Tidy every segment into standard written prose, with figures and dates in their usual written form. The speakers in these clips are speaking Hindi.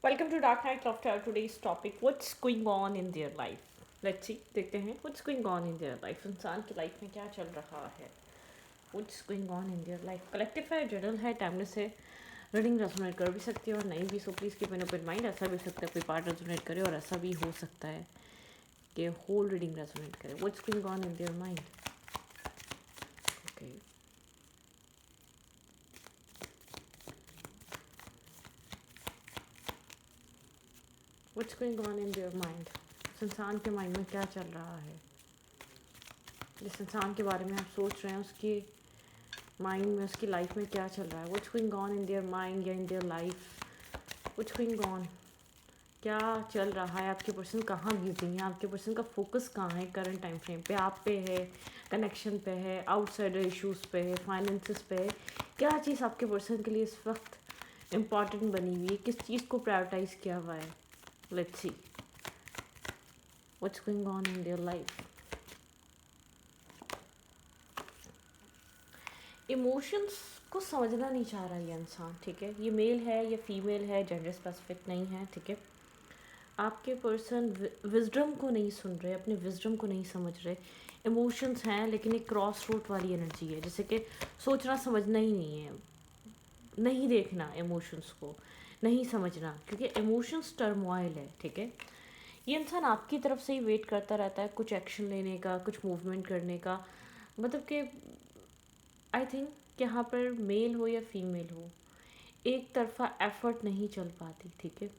Welcome to Dark Night Laughter. Today's topic: What's going on in their life? Let's see. देखते हैं What's going on in their life. इंसान की लाइफ में क्या चल रहा है? What's going on in their life? Collective है, जर्नल है, टाइमलेस है. रीडिंग रेजोनेट कर भी सकती है और नहीं भी. So please keep an open mind. ऐसा भी हो सकता है कोई पार्ट रेजोनेट करे और ऐसा भी हो सकता है कि होल रीडिंग रेजोनेट करे. What's going on in their mind? Okay. What's going on in their mind? इस इंसान के माइंड में क्या चल रहा है? जिस इंसान के बारे में आप सोच रहे हैं उसकी माइंड में, उसकी लाइफ में क्या चल रहा है? What's going on in their mind या in their life? What's going on? क्या चल रहा है? आपके पर्सन कहाँ बिजी हैं? आपके पर्सन का फोकस कहाँ है करंट टाइम फ्रेम पे? आप पे है, कनेक्शन पे है, आउटसाइडर इश्यूज पे है, फाइनेंसिस पे है? क्या चीज़ आपके पर्सन के लिए इस वक्त इम्पॉर्टेंट बनी हुई है? किस चीज़ को प्रायोरिटाइज किया हुआ है? Let's see what's going on in their life. Emotions को समझना नहीं चाह रहा ये इंसान, ठीक है? ये मेल है या फीमेल है, जेंडर स्पेसिफिक नहीं है, ठीक है? आपके पर्सन विजडम को नहीं सुन रहे, अपने विजडम को नहीं समझ रहे. इमोशंस हैं लेकिन एक क्रॉस रूट वाली एनर्जी है, जैसे कि सोचना समझना ही नहीं है, नहीं देखना इमोशंस को, नहीं समझना, क्योंकि इमोशंस टर्मोइल है, ठीक है? ये इंसान आपकी तरफ से ही वेट करता रहता है कुछ एक्शन लेने का, कुछ मूवमेंट करने का. मतलब कि आई थिंक कि यहाँ पर मेल हो या फीमेल हो, एक तरफा एफर्ट नहीं चल पाती, ठीक है?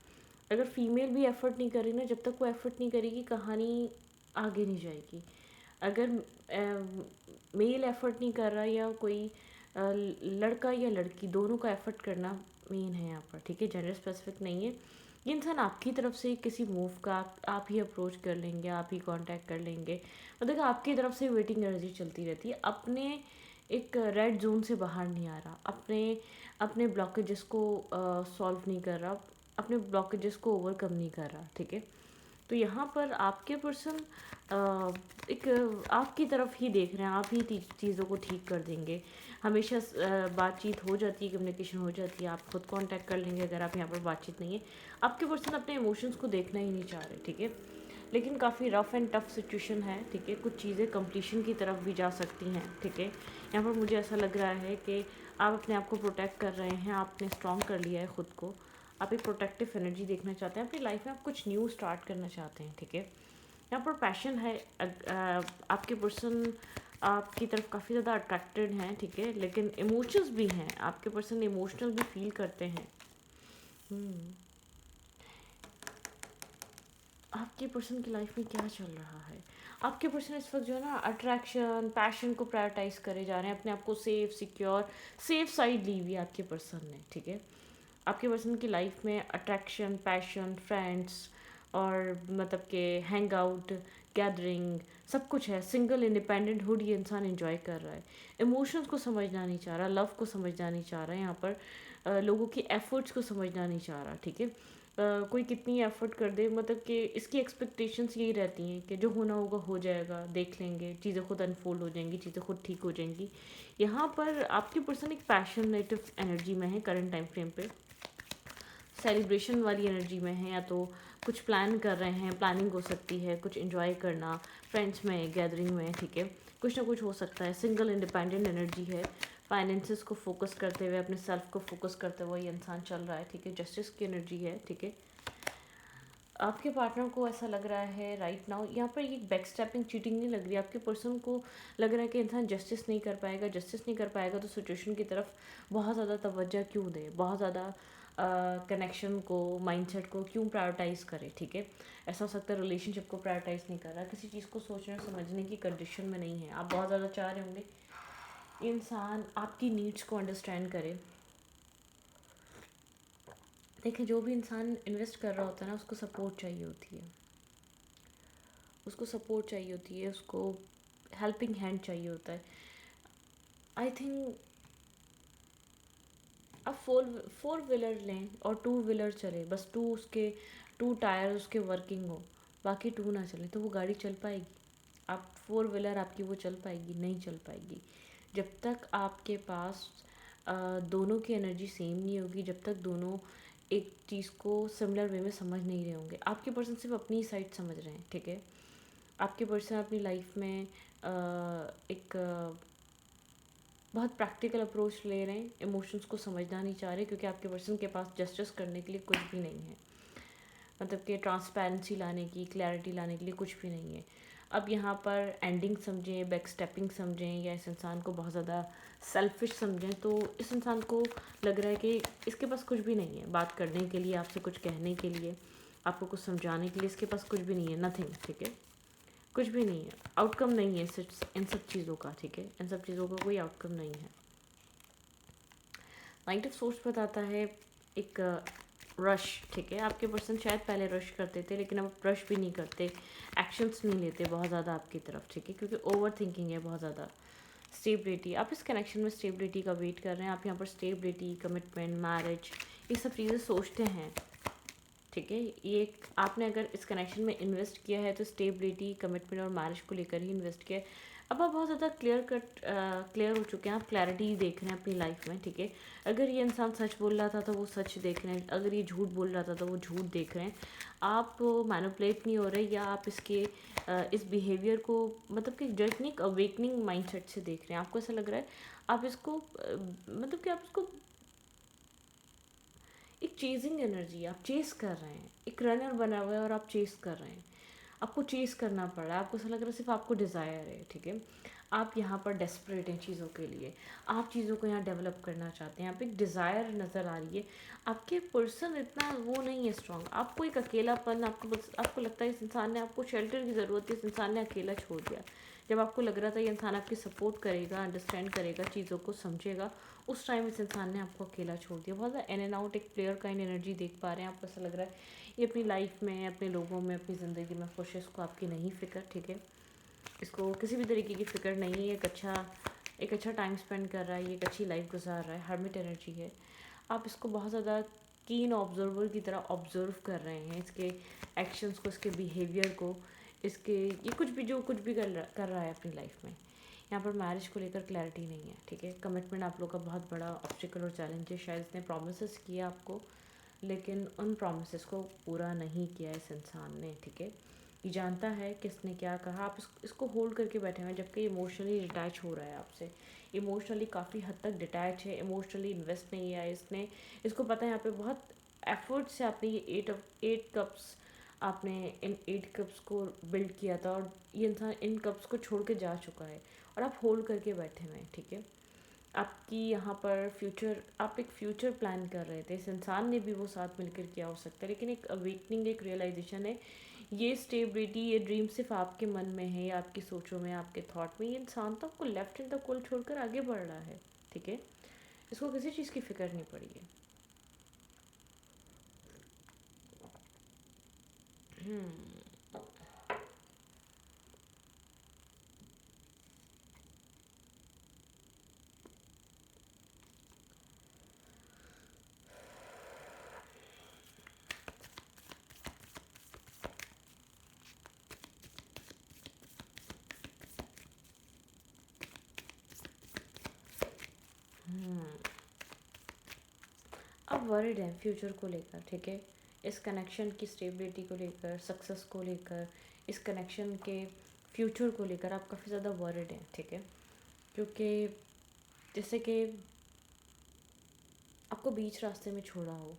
अगर फीमेल भी एफर्ट नहीं करी ना, जब तक वो एफर्ट नहीं करेगी कहानी आगे नहीं जाएगी. अगर मेल एफर्ट नहीं कर रहा या कोई लड़का या लड़की दोनों का एफर्ट करना मेन है यहाँ पर, ठीक है? जेंडर स्पेसिफिक नहीं है. ये इंसान आपकी तरफ से किसी मूव का आप ही अप्रोच कर लेंगे, आप ही कांटेक्ट कर लेंगे. मतलब आपकी तरफ से वेटिंग एनर्जी चलती रहती है. अपने एक रेड जोन से बाहर नहीं आ रहा, अपने अपने ब्लॉकेजेस को सॉल्व नहीं कर रहा, अपने ब्लॉकेजेस को ओवरकम नहीं कर रहा, ठीक है? तो यहाँ पर आपके पर्सन एक आपकी तरफ ही देख रहे हैं, आप ही चीज़ों को ठीक कर देंगे. हमेशा बातचीत हो जाती है, कम्युनिकेशन हो जाती है, आप खुद कांटेक्ट कर लेंगे अगर आप यहाँ पर बातचीत नहीं है. आपके पर्सन अपने इमोशंस को देखना ही नहीं चाह रहे, ठीक है? लेकिन काफ़ी रफ़ एंड टफ सिचुएशन है, ठीक है? कुछ चीज़ें कंप्लीशन की तरफ भी जा सकती हैं, ठीक है? यहाँ पर मुझे ऐसा लग रहा है कि आप अपने आप को प्रोटेक्ट कर रहे हैं, आपने स्ट्रॉन्ग कर लिया है खुद को. आप एक प्रोटेक्टिव एनर्जी देखना चाहते हैं अपनी लाइफ में, आप कुछ न्यू स्टार्ट करना चाहते हैं, ठीक है? यहाँ पर पैशन है. आपके पर्सन आपकी तरफ काफ़ी ज़्यादा अट्रैक्टेड हैं, ठीक है? लेकिन इमोशंस भी हैं, आपके पर्सन इमोशनल भी फील करते हैं. आपके पर्सन की लाइफ में क्या चल रहा है? आपके पर्सन इस वक्त जो है ना अट्रैक्शन, पैशन को प्रायोरिटाइज करे जा रहे हैं, अपने आप को सेफ, सिक्योर, सेफ साइड ली हुई है आपके पर्सन ने, ठीक है? आपके पर्सन की लाइफ में अट्रैक्शन, पैशन, फ्रेंड्स और मतलब कि हैंग आउट, गैदरिंग, सब कुछ है. सिंगल इंडिपेंडेंट हुड ये इंसान एंजॉय कर रहा है. इमोशंस को समझना नहीं चाह रहा, लव को समझना नहीं चाह रहा है. यहाँ पर लोगों की एफर्ट्स को समझना नहीं चाह रहा, ठीक है? कोई कितनी एफर्ट कर दे, मतलब कि इसकी एक्सपेक्टेशंस यही रहती हैं कि जो होना होगा हो जाएगा, देख लेंगे, चीज़ें खुद अनफोल्ड हो जाएंगी, चीज़ें खुद ठीक हो जाएंगी. यहाँ पर आपकी पर्सन एक पैशनेटिव एनर्जी में है करंट टाइम फ्रेम पे, सेलिब्रेशन वाली एनर्जी में है, या तो कुछ प्लान कर रहे हैं, प्लानिंग हो सकती है, कुछ इन्जॉय करना फ्रेंड्स में, गैदरिंग में, ठीक है? कुछ ना कुछ हो सकता है. सिंगल इंडिपेंडेंट एनर्जी है. फाइनेंसिस को फोकस करते हुए, अपने सेल्फ को फोकस करते हुए ये इंसान चल रहा है, ठीक है? जस्टिस की एनर्जी है, ठीक है? आपके पार्टनर को ऐसा लग रहा है राइट नाउ, यहाँ पर ये बैक स्टेपिंग, चीटिंग नहीं लग रही. आपके पर्सन को लग रहा है कि इंसान जस्टिस नहीं कर पाएगा. जस्टिस नहीं कर पाएगा तो सिचुएशन की तरफ बहुत ज़्यादा तवज्जो क्यों दे, बहुत ज़्यादा कनेक्शन को, माइंडसेट को क्यों प्रायोरिटाइज़ करे, ठीक है? ऐसा हो सकता है रिलेशनशिप को प्रायोरिटाइज़ नहीं कर रहा, किसी चीज़ को सोचने समझने की कंडीशन में नहीं है. आप बहुत ज़्यादा चाह रहे होंगे इंसान आपकी नीड्स को अंडरस्टैंड करे. देखिए, जो भी इंसान इन्वेस्ट कर रहा होता है ना, उसको सपोर्ट चाहिए होती है, उसको सपोर्ट चाहिए होती है, उसको हेल्पिंग हैंड चाहिए होता है. आई थिंक आप फोर फोर व्हीलर लें और टू व्हीलर चले, बस टू उसके, टू टायर उसके वर्किंग हो, बाकी टू ना चले, तो वो गाड़ी चल पाएगी? आप फोर व्हीलर आपकी वो चल पाएगी? नहीं चल पाएगी. जब तक आपके पास दोनों की एनर्जी सेम नहीं होगी, जब तक दोनों एक चीज़ को सिमिलर वे में समझ नहीं रहे होंगे। आपके पर्सन सिर्फ अपनी ही साइड समझ रहे हैं, ठीक है। आपके पर्सन अपनी लाइफ में एक बहुत प्रैक्टिकल अप्रोच ले रहे हैं, इमोशंस को समझना नहीं चाह रहे, क्योंकि आपके पर्सन के पास जस्टिस करने के लिए कुछ भी नहीं है, मतलब कि ट्रांसपेरेंसी लाने की, क्लैरिटी लाने के लिए कुछ भी नहीं है। अब यहाँ पर एंडिंग समझें, बैक स्टेपिंग समझें, या इस इंसान को बहुत ज़्यादा सेल्फिश समझें, तो इस इंसान को लग रहा है कि इसके पास कुछ भी नहीं है बात करने के लिए, आपसे कुछ कहने के लिए, आपको कुछ समझाने के लिए, इसके पास कुछ भी नहीं है, नथिंग, ठीक है। कुछ भी नहीं है, आउटकम नहीं है इन सब चीज़ों का, ठीक है। इन सब चीज़ों का कोई आउटकम नहीं है। नाइट ऑफ सोर्स बताता है एक रश, ठीक है। आपके पर्सन शायद पहले रश करते थे, लेकिन अब रश भी नहीं करते, एक्शंस नहीं लेते बहुत ज़्यादा आपकी तरफ, ठीक है, क्योंकि ओवर थिंकिंग है बहुत ज़्यादा। स्टेबिलिटी, आप इस कनेक्शन में स्टेबिलिटी का वेट कर रहे हैं, आप यहाँ पर स्टेबिलिटी, कमिटमेंट, मैरिज, ये सब चीज़ें सोचते हैं, ठीक है। ये आपने अगर इस कनेक्शन में इन्वेस्ट किया है तो स्टेबिलिटी, कमिटमेंट और मैरिज को लेकर ही इन्वेस्ट किया है। अब आप बहुत ज़्यादा क्लियर हो चुके हैं, आप क्लैरिटी देख रहे हैं अपनी लाइफ में, ठीक है। अगर ये इंसान सच बोल रहा था तो वो सच देख रहे हैं, अगर ये झूठ बोल रहा था तो वो झूठ देख रहे हैं। आप मैनिपुलेट नहीं हो रहे, या आप इसके इस बिहेवियर को मतलब कि जस्ट नहीं, अवेकनिंग माइंडसेट से देख रहे हैं। आपको ऐसा लग रहा है आप इसको मतलब कि आप इसको एक चेजिंग एनर्जी, आप चेस कर रहे हैं, एक रनर बना हुआ है और आप चेस कर रहे हैं, आपको चेस करना पड़ रहा है, आपको ऐसा लग रहा है सिर्फ आपको डिज़ायर है, ठीक है। आप यहाँ पर डेस्परेट हैं चीज़ों के लिए, आप चीज़ों को यहाँ डेवलप करना चाहते हैं, आप एक डिज़ायर नज़र आ रही है। आपके पर्सन इतना वो नहीं है स्ट्रांग, आपको एक अकेलापन, आपको लगता है इस इंसान ने, आपको शेल्टर की ज़रूरत है, इस इंसान ने अकेला छोड़ दिया। जब आपको लग रहा था ये इंसान आपकी सपोर्ट करेगा, अंडरस्टैंड करेगा, चीज़ों को समझेगा, उस टाइम इस इंसान ने आपको अकेला छोड़ दिया। बहुत ज़्यादा इन एंड आउट, एक प्लेयर का इन एनर्जी देख पा रहे हैं। आपको ऐसा लग रहा है ये अपनी लाइफ में, अपने लोगों में, अपनी ज़िंदगी में खुश है, इसको आपकी नहीं फ़िक्र, ठीक है। इसको किसी भी तरीके की फ़िक्र नहीं है, एक अच्छा टाइम स्पेंड कर रहा है, ये एक अच्छी लाइफ गुजार रहा है, हर्मिट एनर्जी है। आप इसको बहुत ज़्यादा कीन ऑब्जर्वर की तरह ऑब्जर्व कर रहे हैं, इसके एक्शंस को, इसके बिहेवियर को, इसके ये कुछ भी कर रहा है अपनी लाइफ में। यहाँ पर मैरिज को लेकर क्लैरिटी नहीं है, ठीक है। कमिटमेंट आप लोग का बहुत बड़ा ऑब्स्टिकल और चैलेंज है। शायद इसने प्रोमिस किया आपको, लेकिन उन प्रोमिस को पूरा नहीं किया इस इंसान ने, ठीक है। ये जानता है किसने क्या कहा, आप इसको होल्ड करके बैठे हुए हैं, जबकि इमोशनली डिटैच हो रहा है आपसे, इमोशनली काफ़ी हद तक डिटैच है, इमोशनली इन्वेस्ट नहीं है इसने। इसको पता है यहाँ पे बहुत एफर्ट से आपने ये एट कप्स, आपने इन 8 कप्स को बिल्ड किया था, और ये इंसान इन कप्स को छोड़ के जा चुका है, और आप होल्ड करके बैठे हुए हैं, ठीक है। आपकी यहाँ पर आप एक फ्यूचर प्लान कर रहे थे, इस इंसान ने भी वो साथ मिलकर किया हो सकता है, लेकिन एक अवेकनिंग, एक रियलाइजेशन है, ये स्टेबिलिटी, ये ड्रीम सिर्फ आपके मन में है, या आपकी सोचों में, आपके थॉट में। ये इंसान तो आपको लेफ्ट इन द कोल्ड छोड़कर आगे बढ़ रहा है, ठीक है। इसको किसी चीज़ की फिक्र नहीं पड़ी है। अब वरिड हैं फ्यूचर को लेकर, ठीक है। इस कनेक्शन की स्टेबिलिटी को लेकर, सक्सेस को लेकर, इस कनेक्शन के फ्यूचर को लेकर आप काफ़ी ज़्यादा वरिड हैं, ठीक है। क्योंकि जैसे कि आपको बीच रास्ते में छोड़ा हो,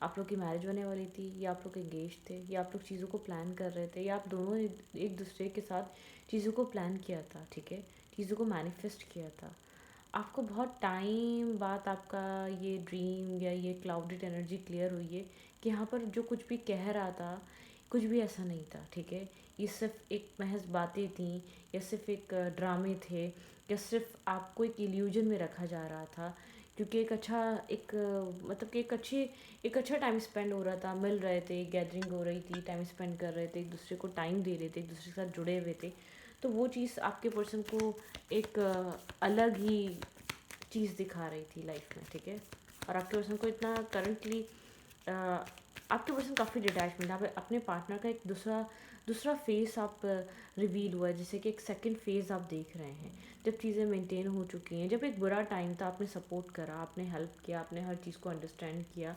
आप लोग की मैरिज होने वाली थी, या आप लोग एंगेज थे, या आप लोग चीज़ों को प्लान कर रहे थे, या आप दोनों ने एक दूसरे के साथ चीज़ों को प्लान किया था, ठीक है, चीज़ों को मैनिफेस्ट किया था। आपको बहुत टाइम बाद आपका ये ड्रीम या ये क्लाउडेड एनर्जी क्लियर हुई है कि यहाँ पर जो कुछ भी कह रहा था, कुछ भी ऐसा नहीं था, ठीक है। ये सिर्फ एक महज बातें थी, या सिर्फ एक ड्रामे थे, या सिर्फ आपको एक इल्यूजन में रखा जा रहा था, क्योंकि मतलब कि एक अच्छा टाइम स्पेंड हो रहा था, मिल रहे थे, गैदरिंग हो रही थी, टाइम स्पेंड कर रहे थे, एक दूसरे को टाइम दे रहे थे, एक दूसरे के साथ जुड़े हुए थे। तो वो चीज़ आपके पर्सन को एक अलग ही चीज़ दिखा रही थी लाइफ में, ठीक है। और आपके पर्सन को इतना करंटली आपके पर्सन काफ़ी डिटैचमेंट, आप अपने पार्टनर का एक दूसरा फेस आप रिवील हुआ है, जैसे कि एक सेकंड फेज़ आप देख रहे हैं, जब चीज़ें मेंटेन हो चुकी हैं। जब एक बुरा टाइम था, आपने सपोर्ट करा, आपने हेल्प किया, आपने हर चीज़ को अंडरस्टैंड किया,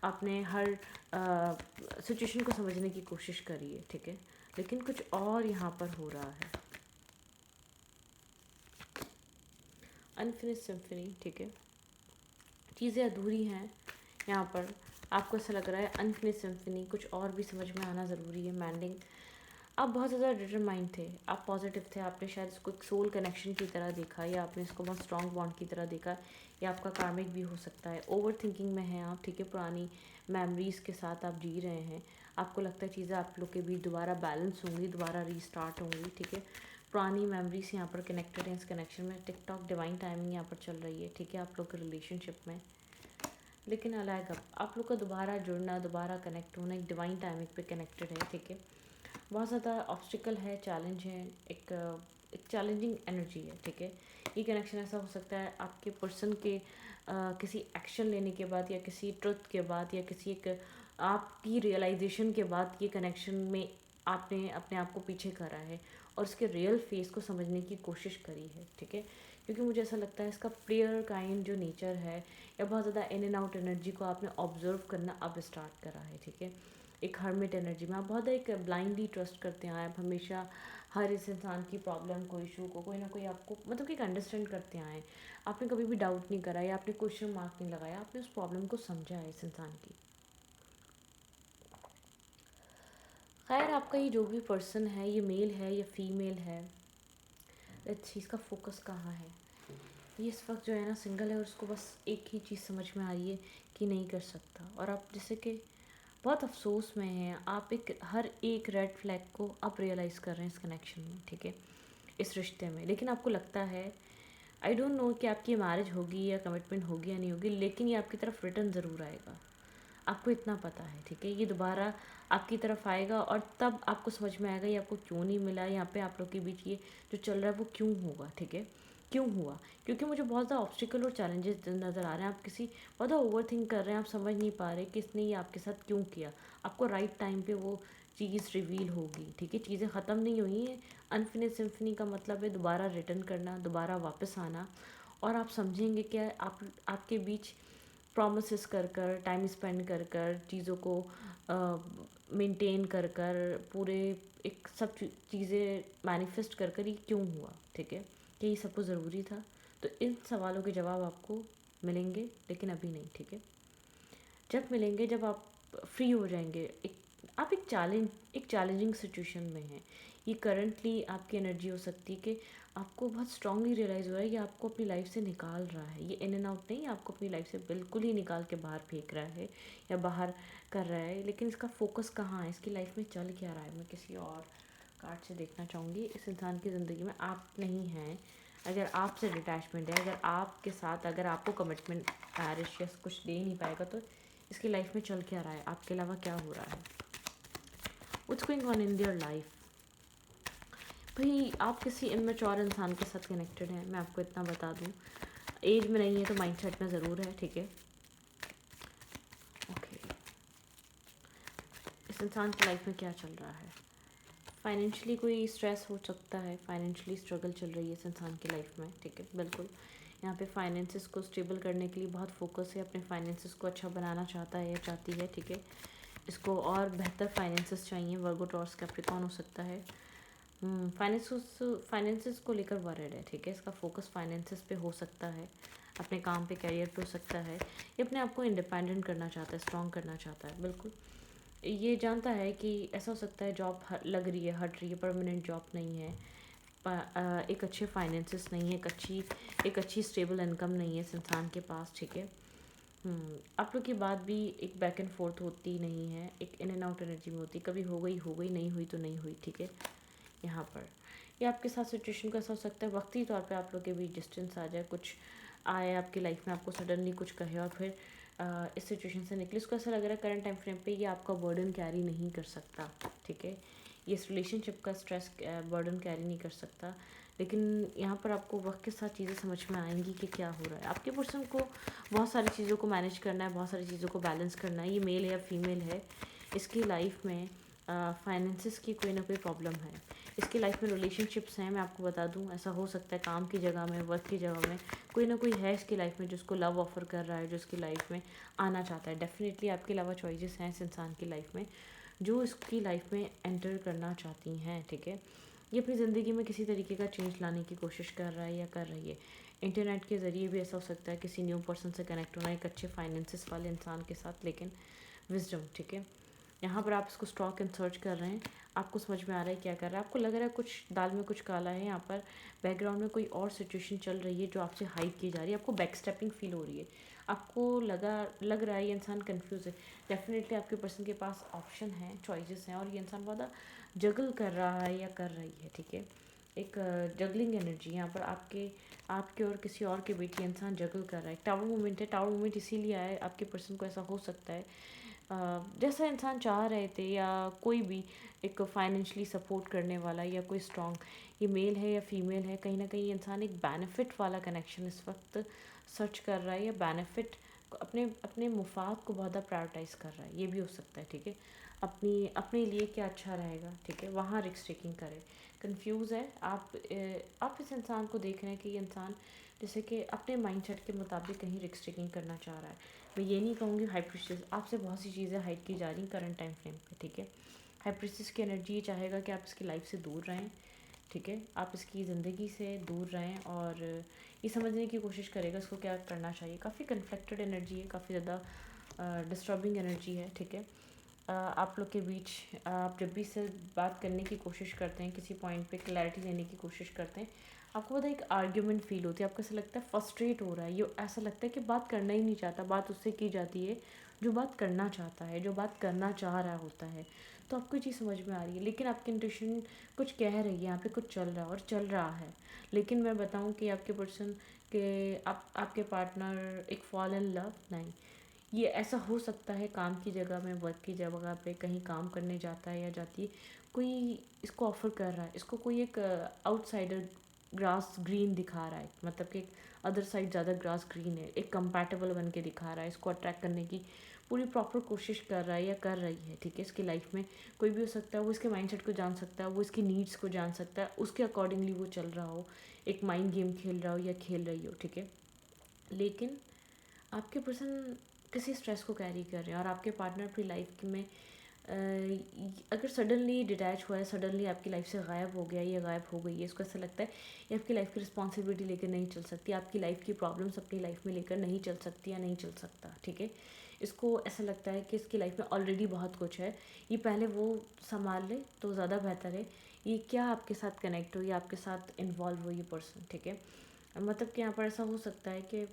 आपने हर सिचुएशन को समझने की कोशिश करी है, ठीक है, लेकिन कुछ और यहाँ पर हो रहा है। अनफिनिश्ड सिम्फनी, ठीक है, चीज़ें अधूरी हैं यहाँ पर। आपको ऐसा लग रहा है अनफिनिश्ड सिम्फनी, कुछ और भी समझ में आना ज़रूरी है। मैंडिंग, आप बहुत ज़्यादा डिटरमाइंड थे, आप पॉजिटिव थे, आपने शायद इसको एक सोल कनेक्शन की तरह देखा, या आपने इसको बहुत स्ट्रॉन्ग बॉन्ड की तरह देखा, या आपका कार्मिक भी हो सकता है। ओवर थिंकिंग में हैं आप, ठीक है, पुरानी मेमोरीज़ के साथ आप जी रहे हैं। आपको लगता है चीज़ें आप लोग के बीच दोबारा बैलेंस होंगी, दोबारा रीस्टार्ट होंगी, ठीक है। पुरानी मेमोरीज यहाँ पर कनेक्टेड हैं। इस कनेक्शन में टिकटॉक डिवाइन टाइमिंग यहाँ पर चल रही है, ठीक है, आप लोग के रिलेशनशिप में। लेकिन अलग आप लोग का दोबारा जुड़ना, दोबारा कनेक्ट होना एक डिवाइन टाइमिंग पे कनेक्टेड है, ठीक है। बहुत ज़्यादा ऑब्स्टिकल है, चैलेंज है, एक चैलेंजिंग एनर्जी है, ठीक है। ये कनेक्शन ऐसा हो सकता है आपके पर्सन के किसी एक्शन लेने के बाद, या किसी ट्रुथ के बाद, या किसी एक आपकी रियलाइजेशन के बाद ये कनेक्शन में आपने अपने आप को पीछे करा है और उसके रियल फेस को समझने की कोशिश करी है, ठीक है। क्योंकि मुझे ऐसा लगता है इसका प्लेयर काइंड जो नेचर है, या बहुत ज़्यादा इन एंड आउट एनर्जी को आपने ऑब्जर्व करना अब स्टार्ट करा है, ठीक है। एक हर्मिट एनर्जी में आप बहुत एक ब्लाइंडली ट्रस्ट करते हैं, आप हमेशा हर इस इंसान की प्रॉब्लम को, इशू को कोई ना कोई आपको मतलब कि एक अंडरस्टैंड करते आए। आपने कभी भी डाउट नहीं करा, या आपने क्वेश्चन मार्क नहीं लगाया, आपने उस प्रॉब्लम को समझा है इस इंसान की। खैर, आपका ये जो भी पर्सन है, ये मेल है या फीमेल है, इस चीज़ का फोकस कहाँ है। ये इस वक्त जो है ना सिंगल है, और उसको बस एक ही चीज़ समझ में आ रही है कि नहीं कर सकता। और आप जैसे कि बहुत अफसोस में हैं, आप एक हर एक रेड फ्लैग को आप रियलाइज़ कर रहे हैं इस कनेक्शन में, ठीक है, इस रिश्ते में। लेकिन आपको लगता है, आई डोंट नो कि आपकी मैरिज होगी या कमिटमेंट होगी या नहीं होगी, लेकिन ये आपकी तरफ रिटर्न ज़रूर आएगा। आपको इतना पता है, ठीक है, ये दोबारा आपकी तरफ आएगा, और तब आपको समझ में आएगा ये आपको क्यों नहीं मिला। यहाँ पे आप लोग के बीच ये जो चल रहा है वो क्यों होगा, ठीक है, क्यों हुआ। क्योंकि मुझे बहुत ज़्यादा ऑब्स्टिकल और चैलेंजेस नज़र आ रहे हैं। आप किसी बहुत ज़्यादा ओवर थिंक कर रहे हैं, आप समझ नहीं पा रहे कि इसने ये आपके साथ क्यों किया। आपको राइट टाइम पे वो चीज़ रिवील होगी, ठीक है। चीज़ें ख़त्म नहीं हुई हैं। अनफिनिश्ड सिम्फनी का मतलब है दोबारा रिटर्न करना, दोबारा वापस आना, और आप समझेंगे क्या आपके बीच प्रॉमिसेस कर कर, टाइम स्पेंड कर कर, चीज़ों को मेंटेन कर कर, पूरे एक सब चीज़ें मैनिफेस्ट कर कर ये क्यों हुआ, ठीक है, कि ये सब कुछ ज़रूरी था। तो इन सवालों के जवाब आपको मिलेंगे, लेकिन अभी नहीं, ठीक है। जब मिलेंगे, जब आप फ्री हो जाएंगे, आप एक चैलेंजिंग सिचुएशन में हैं। ये करंटली आपकी एनर्जी हो सकती है कि आपको बहुत स्ट्रांगली रियलाइज़ हो रहा है कि आपको अपनी लाइफ से निकाल रहा है। ये इन एंड आउट नहीं, आपको अपनी लाइफ से बिल्कुल ही निकाल के बाहर फेंक रहा है या बाहर कर रहा है। लेकिन इसका फोकस कहाँ है, इसकी लाइफ में चल क्या रहा है, मैं किसी और कार्ड से देखना चाहूँगी। इस इंसान की ज़िंदगी में आप नहीं हैं, अगर आपसे डिटैचमेंट है, अगर आपके साथ, अगर आपको कमिटमेंट मैरिज या कुछ दे नहीं पाएगा, तो इसकी लाइफ में चल क्या रहा है, आपके अलावा क्या हो रहा है, what's going on in their life. भाई, आप किसी इमेच्योर इंसान के साथ कनेक्टेड हैं, मैं आपको इतना बता दूं। एज में नहीं है तो माइंडसेट में ज़रूर है, ठीक है। ओके, इस इंसान की लाइफ में क्या चल रहा है। फाइनेंशियली कोई स्ट्रेस हो सकता है, फाइनेंशियली स्ट्रगल चल रही है इस इंसान की लाइफ में, ठीक है, बिल्कुल। यहाँ पे फाइनेंसिस को स्टेबल करने के लिए बहुत फोकस है, अपने फाइनेंसिस को अच्छा बनाना चाहता है या चाहती है, ठीक है। इसको और बेहतर फाइनेंसिस चाहिए, वर्गो टॉर्स कैप्रिकॉर्न हो सकता है। फाइनेंसिस को लेकर वरिड है, ठीक है। इसका फोकस फाइनेंसिस पे हो सकता है, अपने काम पे, कैरियर पे हो सकता है। ये अपने आप को इंडिपेंडेंट करना चाहता है, स्ट्रॉन्ग करना चाहता है, बिल्कुल। ये जानता है कि ऐसा हो सकता है जॉब लग रही है, हट रही है, परमानेंट जॉब नहीं है, एक अच्छे फाइनेंसिस नहीं है, एक अच्छी स्टेबल इनकम नहीं है इस इंसान के पास, ठीक है। आप लोग की बात भी एक बैक एंड फोर्थ होती नहीं है, एक इन एंड आउट एनर्जी में होती, कभी हो गई, नहीं हुई तो नहीं हुई, ठीक है। यहाँ पर ये आपके साथ सिचुएशन को ऐसा हो सकता है वक्ती तौर पे आप लोग के बीच डिस्टेंस आ जाए, कुछ आए आपकी लाइफ में, आपको सडनली कुछ कहे और फिर इस सिचुएशन से निकले। इसको ऐसा लग रहा है करंट टाइम फ्रेम पे ये आपका बर्डन कैरी नहीं कर सकता, ठीक है। ये इस रिलेशनशिप का स्ट्रेस बर्डन कैरी नहीं कर सकता। लेकिन यहाँ पर आपको वक्त के साथ चीज़ें समझ में आएंगी कि क्या हो रहा है। आपके पर्सन को बहुत सारी चीज़ों को मैनेज करना है, बहुत सारी चीज़ों को बैलेंस करना है। ये मेल या फीमेल है, इसकी लाइफ में फाइनेंसिस की कोई ना कोई प्रॉब्लम है। इसकी लाइफ में रिलेशनशिप्स हैं, मैं आपको बता दूं, ऐसा हो सकता है काम की जगह में, वर्क की जगह में कोई ना कोई है इसकी लाइफ में जो उसको लव ऑफ़र कर रहा है, जो उसकी लाइफ में आना चाहता है। डेफिनेटली आपके अलावा चॉइसेस हैं इस इंसान की लाइफ में जो इसकी लाइफ में एंटर करना चाहती हैं, ठीक है। ये अपनी ज़िंदगी में किसी तरीके का चेंज लाने की कोशिश कर रहा है या कर रही है। इंटरनेट के ज़रिए भी ऐसा हो सकता है, किसी न्यू पर्सन से कनेक्ट होना एक अच्छे फाइनेंसिस वाले इंसान के साथ, लेकिन विजडम, ठीक है। यहाँ पर आप इसको स्टॉक एंड सर्च कर रहे हैं, आपको समझ में आ रहा है क्या कर रहा है, आपको लग रहा है कुछ दाल में कुछ काला है, यहाँ पर बैकग्राउंड में कोई और सिचुएशन चल रही है जो आपसे हाइड की जा रही है, आपको बैक स्टेपिंग फील हो रही है, आपको लग रहा है ये इंसान कंफ्यूज है। डेफिनेटली आपके पर्सन के पास ऑप्शन है, चॉइसेस हैं, और ये इंसान बहुत जगल कर रहा है या कर रही है, ठीक है। एक जगलिंग एनर्जी यहाँ पर आपके और किसी और के बीच ये इंसान जगल कर रहा है। टावर मूवमेंट है, टावर मूवमेंट इसीलिए आया है, आपके पर्सन को ऐसा हो सकता है जैसा इंसान चाह रहे थे, या कोई भी एक फाइनेंशियली सपोर्ट करने वाला या कोई स्ट्रॉन्ग, ये मेल है या फीमेल है, कहीं ना कहीं इंसान एक बेनिफिट वाला कनेक्शन इस वक्त सर्च कर रहा है, या बेनिफिट अपने अपने मुफाद को बहुत ज़्यादा प्रायोरिटाइज़ कर रहा है, ये भी हो सकता है, ठीक है। अपने लिए क्या अच्छा रहेगा, ठीक है, वहाँ रिस्क टेकिंग करे। कंफ्यूज है आप इस इंसान को देख रहे हैं कि ये इंसान जैसे कि अपने माइंडसेट के मुताबिक कहीं रिस्क टेकिंग करना चाह रहा है। मैं ये नहीं कहूँगी हाई प्रीस्टिस, आपसे बहुत सी चीज़ें हाइड की जा रही हैं करंट टाइम फ्रेम पे, ठीक है। हाई प्रीस्टिस की एनर्जी ये चाहेगा कि आप इसकी लाइफ से दूर रहें, ठीक है, आप इसकी ज़िंदगी से दूर रहें, और ये समझने की कोशिश करेगा इसको क्या करना चाहिए। काफ़ी कन्फ्लिक्टेड एनर्जी है, काफ़ी ज़्यादा डिस्टर्बिंग एनर्जी है, ठीक है। आप लोग के बीच आप जब भी इससे बात करने की कोशिश करते हैं, किसी पॉइंट पे क्लैरिटी लेने की कोशिश करते हैं, आपको पता है एक आर्ग्यूमेंट फील होती है, आपको ऐसा लगता है फ्रस्ट्रेट हो रहा है, ये ऐसा लगता है कि बात करना ही नहीं चाहता, बात उससे की जाती है जो बात करना चाहता है, जो बात करना चाह रहा होता है। तो आपको ये चीज़ समझ में आ रही है, लेकिन आपकी इंट्यूशन कुछ कह रही है, यहाँ पे कुछ चल रहा है और चल रहा है। लेकिन मैं बताऊँ कि आपके पर्सन के आपके पार्टनर एक फॉल इन लव नहीं, ये ऐसा हो सकता है काम की जगह में, वर्क की जगह पे कहीं काम करने जाता है या जाती है, कोई इसको ऑफ़र कर रहा है, इसको कोई एक आउटसाइडर ग्रास ग्रीन दिखा रहा है, मतलब कि अदर साइड ज़्यादा ग्रास ग्रीन है, एक कंपैटिबल बन के दिखा रहा है, इसको अट्रैक्ट करने की पूरी प्रॉपर कोशिश कर रहा है या कर रही है, ठीक है। इसकी लाइफ में कोई भी हो सकता है, वो इसके माइंडसेट को जान सकता है, वो इसकी नीड्स को जान सकता है, उसके अकॉर्डिंगली वो चल रहा हो, एक माइंड गेम खेल रहा हो या खेल रही हो, ठीक है। लेकिन आपके पर्सन किसी स्ट्रेस को कैरी कर रहे हैं, और आपके पार्टनर अपनी लाइफ में अगर सडनली डिटैच हुआ है, सडनली आपकी लाइफ से गायब हो गया, ये गायब हो गई है, इसको ऐसा लगता है ये आपकी लाइफ की रिस्पॉन्सिबिलिटी लेकर नहीं चल सकती, आपकी लाइफ की प्रॉब्लम्स अपनी लाइफ में लेकर नहीं चल सकती या नहीं चल सकता, ठीक है। इसको ऐसा लगता है कि इसकी लाइफ में ऑलरेडी बहुत कुछ है, ये पहले वो संभाल ले तो ज़्यादा बेहतर है। ये क्या आपके साथ कनेक्ट हो या आपके साथ इन्वॉल्व हो ये पर्सन, ठीक है। मतलब कि यहाँ पर ऐसा हो सकता है कि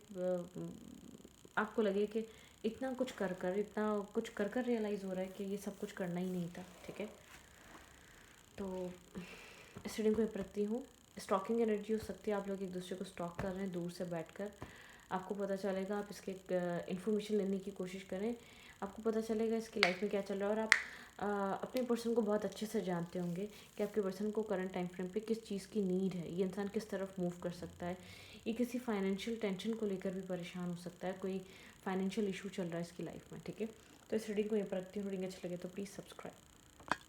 आपको लगे कि इतना कुछ कर रियलाइज़ हो रहा है कि ये सब कुछ करना ही नहीं था, ठीक है। तो इस रीडिंग को ये रखती हूँ, स्टॉकिंग एनर्जी हो सकती है, आप लोग एक दूसरे को स्टॉक कर रहे हैं दूर से बैठकर, आपको पता चलेगा, आप इसके इन्फॉर्मेशन लेने की कोशिश करें, आपको पता चलेगा इसकी लाइफ में क्या चल रहा है, और आप अपने पर्सन को बहुत अच्छे से जानते होंगे कि आपके पर्सन को करंट टाइम फ्रेम पे किस चीज़ की नीड है, ये इंसान किस तरफ मूव कर सकता है, ये किसी फाइनेंशियल टेंशन को लेकर भी परेशान हो सकता है, कोई फाइनेंशियल इशू चल रहा है इसकी लाइफ में, ठीक है। तो इस रीडिंग को ये पर रखती हूँ, रीडिंग अच्छी लगे तो प्लीज़ सब्सक्राइब।